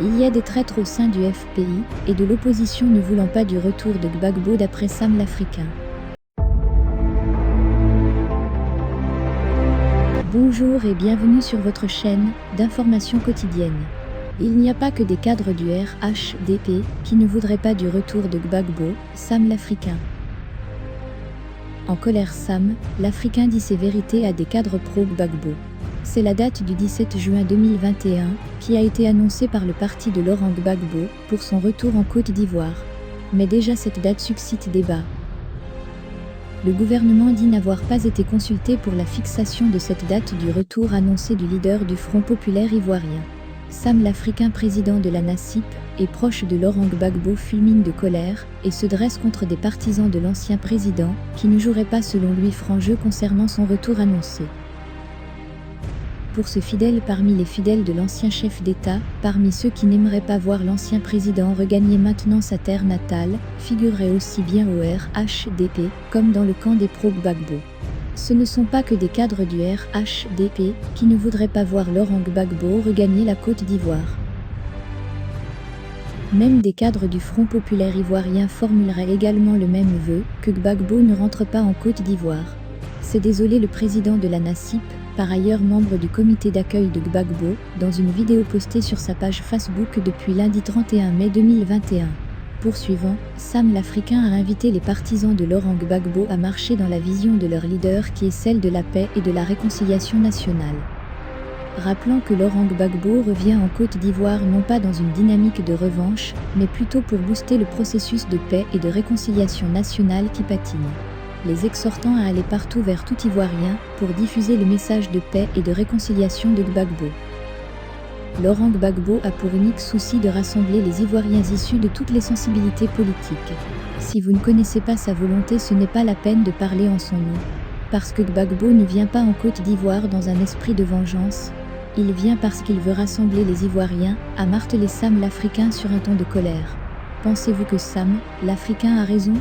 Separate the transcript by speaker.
Speaker 1: Il y a des traîtres au sein du FPI et de l'opposition ne voulant pas du retour de Gbagbo d'après Sam l'Africain. Bonjour et bienvenue sur votre chaîne d'information quotidienne. Il n'y a pas que des cadres du RHDP qui ne voudraient pas du retour de Gbagbo, Sam l'Africain. En colère, Sam l'Africain dit ses vérités à des cadres pro-Gbagbo. C'est la date du 17 juin 2021 qui a été annoncée par le parti de Laurent Gbagbo pour son retour en Côte d'Ivoire. Mais déjà cette date suscite débat. Le gouvernement dit n'avoir pas été consulté pour la fixation de cette date du retour annoncé du leader du Front populaire ivoirien. Sam l'Africain, président de la NACIP et proche de Laurent Gbagbo, fulmine de colère et se dresse contre des partisans de l'ancien président qui ne joueraient pas selon lui franc jeu concernant son retour annoncé. Pour ce fidèle parmi les fidèles de l'ancien chef d'État, parmi ceux qui n'aimeraient pas voir l'ancien président regagner maintenant sa terre natale, figurerait aussi bien au RHDP comme dans le camp des pro-Gbagbo. Ce ne sont pas que des cadres du RHDP qui ne voudraient pas voir Laurent Gbagbo regagner la Côte d'Ivoire. Même des cadres du Front populaire ivoirien formuleraient également le même vœu, que Gbagbo ne rentre pas en Côte d'Ivoire. C'est désolé le président de la NACIP, par ailleurs membre du comité d'accueil de Gbagbo, dans une vidéo postée sur sa page Facebook depuis lundi 31 mai 2021. Poursuivant, Sam l'Africain a invité les partisans de Laurent Gbagbo à marcher dans la vision de leur leader qui est celle de la paix et de la réconciliation nationale. Rappelant que Laurent Gbagbo revient en Côte d'Ivoire non pas dans une dynamique de revanche, mais plutôt pour booster le processus de paix et de réconciliation nationale qui patine. Les exhortant à aller partout vers tout Ivoirien pour diffuser le message de paix et de réconciliation de Gbagbo. Laurent Gbagbo a pour unique souci de rassembler les Ivoiriens issus de toutes les sensibilités politiques. Si vous ne connaissez pas sa volonté, ce n'est pas la peine de parler en son nom. Parce que Gbagbo ne vient pas en Côte d'Ivoire dans un esprit de vengeance, il vient parce qu'il veut rassembler les Ivoiriens, a martelé Sam l'Africain sur un ton de colère. Pensez-vous que Sam l'Africain a raison ?